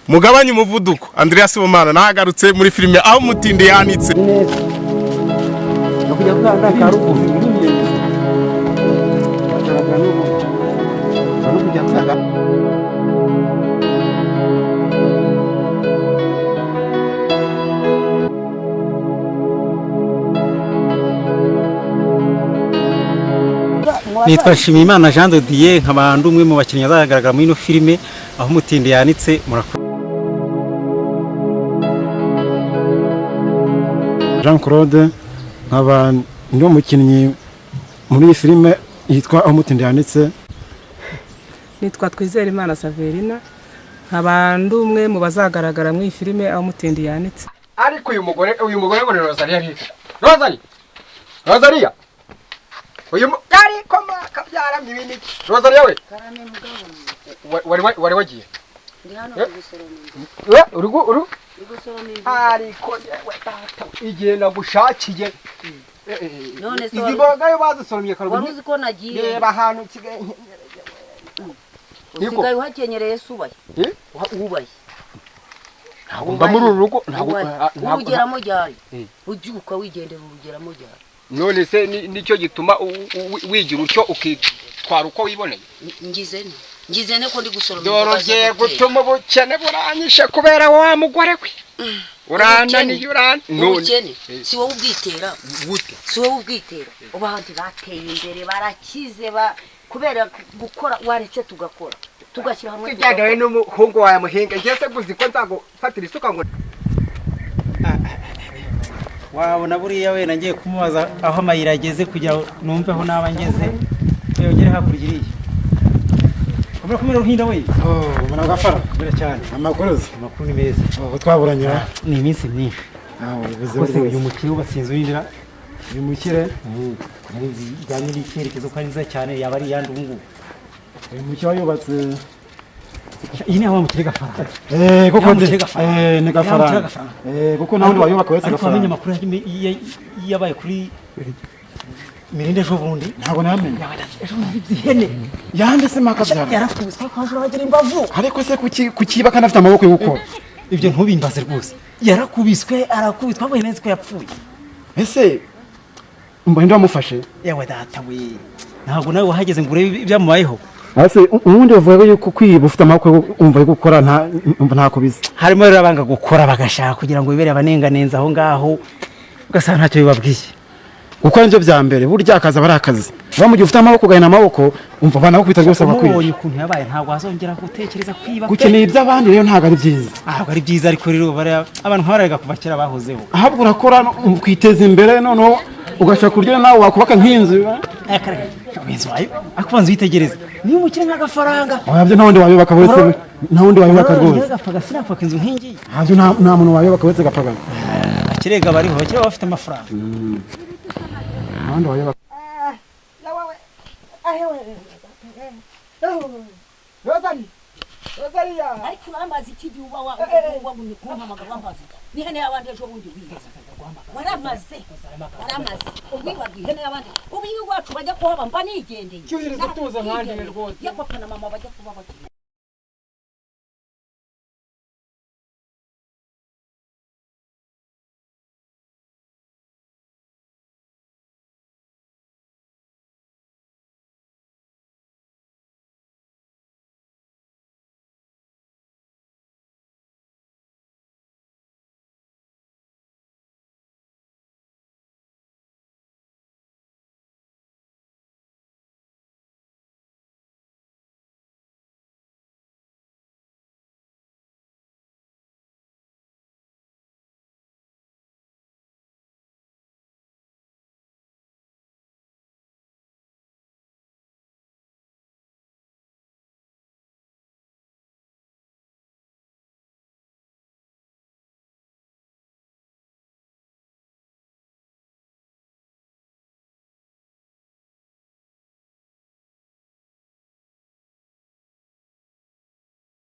mugabanye umuvuduko. Andreas Sibomana nahagarutse muri filime aho umutindi yanitse. Nitwa Shimimana Jean de Dieu nk'abantu umwe mu bakinnyi azagaragara muri ino filime aho umutindi yanitse. Jean Claude nkaba ndi umukinnyi muri iyi filime yitwa aho umutindi yanitse. Nitwa Twizerimana Saverina nkaba ndi umwe mu bazagaragara muri iyi filime aho umutindi yanitse. Ariko uyu mugore ngo ni Rosalia rika. Rosalia uyu yari koma kabyara mibini. Rosalia we wari wagiye ndi hano kugusoroma uru ariko we tata igihe nagushakiye none so izi boga yo bazisoromye karubini waruzi ko nagiye reba ahantu nsigaye usigaye uhakenyereye subaye ubaye ntabwo muri uru rugo ntabwo ugeramo ryari ubyuka wigendera ugeramo ryari. None se nicyo gituma wigira utyo ukitwara uko wiboneye. Ngize ne ko ndi gusoroma dorogiye gutuma ubukene buranyishe kubera wa mugore we urananiye none si wowe ubwitera gute si wowe ubwitera ubahandi bateye imbere barakize kubera gukora waretse tugakora tugashyira hamwe tujyagaye n'umuhungu wawe muhinga ngese guzi ko nzagufatira isuka ngo wabona buriya we nagiye kumubaza aho amayira ageze kugira numve aho naba ngeze yongere hakurya iriya kumera kumera ruhinda we Ubona gafara bira cyane amakuru ni meza twaburanye ni iminsi myinshi bize uyu mukire ubatsinze urindira uyu mukire bijyanye n'icyerekezo ko ari nziza cyane yaba ari yandi ubungubu uyu mukire yubatse iyi ni aho mukire gafara kuko ni gafara kuko nawe wayubaka wese gafara amenya amakuru yabaye kuri Mirinde ejo bundi ntabwo namenye ejo n'ihene yande se makabyara yarakubiswe kwajura bagira imbavu ariko se kukiba kana afite amaboko yo gukora ibyo ntubimbaze rwose yarakubiswe arakubitwa avuye neza ko yapfuye ese mbonye wamufashe yewe data we ntabwo nawe wahageze ngo urebe ibyamubayeho ase ubundi bavuga yuko kwiba ufite amaboko umva yo gukora nta kubiza harimo rero abanga gukora bagashaka kugira ngo bibere abanenganenza aho ngaho ugasanga ntacyo bibabwiye gukora nivyo vya mbere burya akaza barakazi bamugiye ufite amaboko gahina amaboko umva bana bakubita rwose bakwiye ubonye ukuntu yabaye ntabwo azongera gutekereza kwiba gukeneye iby'abandi rero ntabwo ari byiza ahubwo ari byiza ariko rero abantu nk'abaraga kuva kera bahozeho ahubwo urakora kwiteza imbere noneho ugashaka kurya nawe wakubaka nk'inzu inzu wayo akubanza uyitegereza niba umukire nk'agafaranga wabyo nta wundi wayubaka wese nta wundi wayubaka rwose gapaga sinapaka inzu nk'ingi ntabyo nta muntu wayubaka wese gapaga akirega bariho bakire bafite amafaranga nandi wayubaka Rosalia ariko urambaza iki gihe uba wabunye kumpamagara wambaza n'ihene y'abandi ejo bundi wize waramaze ubwibabwi ihene y'abandi ubu iwacu bajya kuhaba mba nigendeye cyuhiriza tuza nkandi rwose ya papa na mama bajya kuba bagiye